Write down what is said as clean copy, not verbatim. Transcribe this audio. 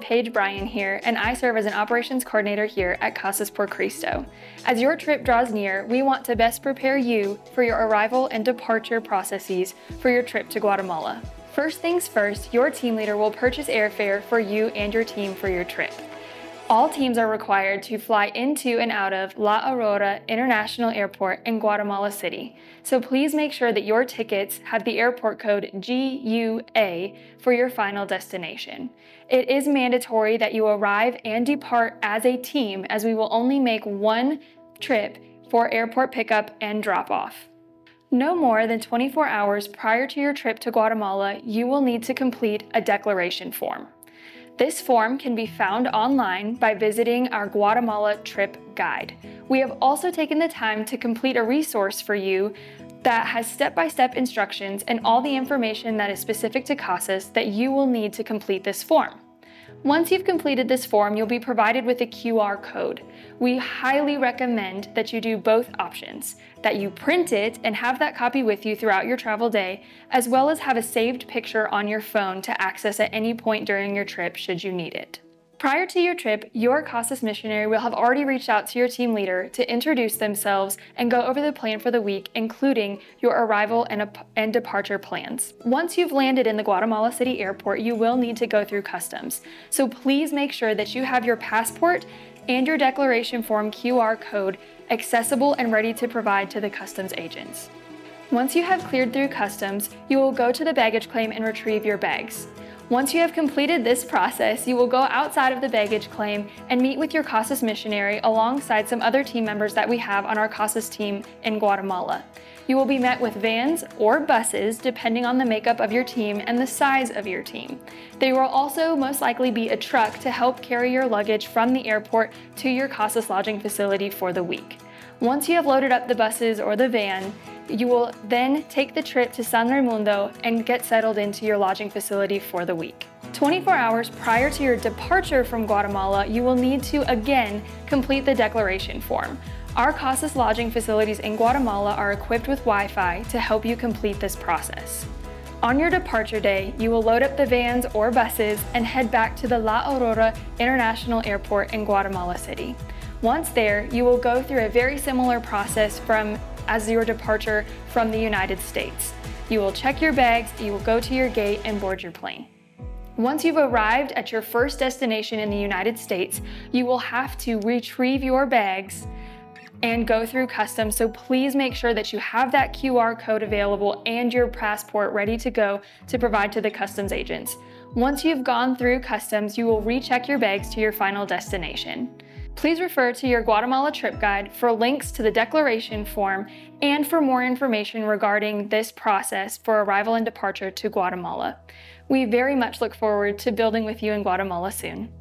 Paige Bryan here, and I serve as an operations coordinator here at Casas por Cristo. As your trip draws near, we want to best prepare you for your arrival and departure processes for your trip to Guatemala. First things first, your team leader will purchase airfare for you and your team for your trip. All teams are required to fly into and out of La Aurora International Airport in Guatemala City, so please make sure that your tickets have the airport code GUA for your final destination. It is mandatory that you arrive and depart as a team, as we will only make one trip for airport pickup and drop-off. No more than 24 hours prior to your trip to Guatemala, you will need to complete a declaration form. This form can be found online by visiting our Guatemala trip guide. We have also taken the time to complete a resource for you that has step-by-step instructions and all the information that is specific to Casas that you will need to complete this form. Once you've completed this form, you'll be provided with a QR code. We highly recommend that you do both options, that you print it and have that copy with you throughout your travel day, as well as have a saved picture on your phone to access at any point during your trip should you need it. Prior to your trip, your Casas missionary will have already reached out to your team leader to introduce themselves and go over the plan for the week, including your arrival and departure plans. Once you've landed in the Guatemala City airport, you will need to go through customs. So please make sure that you have your passport and your declaration form QR code accessible and ready to provide to the customs agents. Once you have cleared through customs, you will go to the baggage claim and retrieve your bags. Once you have completed this process, you will go outside of the baggage claim and meet with your Casas missionary alongside some other team members that we have on our Casas team in Guatemala. You will be met with vans or buses depending on the makeup of your team and the size of your team. There will also most likely be a truck to help carry your luggage from the airport to your Casas lodging facility for the week. Once you have loaded up the buses or the van, you will then take the trip to San Raimundo and get settled into your lodging facility for the week. 24 hours prior to your departure from Guatemala, you will need to again complete the declaration form. Our Casas lodging facilities in Guatemala are equipped with Wi-Fi to help you complete this process. On your departure day, you will load up the vans or buses and head back to the La Aurora International Airport in Guatemala City. Once there, you will go through a very similar process as your departure from the United States. You will check your bags, you will go to your gate and board your plane. Once you've arrived at your first destination in the United States, you will have to retrieve your bags and go through customs, so please make sure that you have that QR code available and your passport ready to go to provide to the customs agents. Once you've gone through customs, you will recheck your bags to your final destination. Please refer to your Guatemala trip guide for links to the declaration form and for more information regarding this process for arrival and departure to Guatemala. We very much look forward to building with you in Guatemala soon.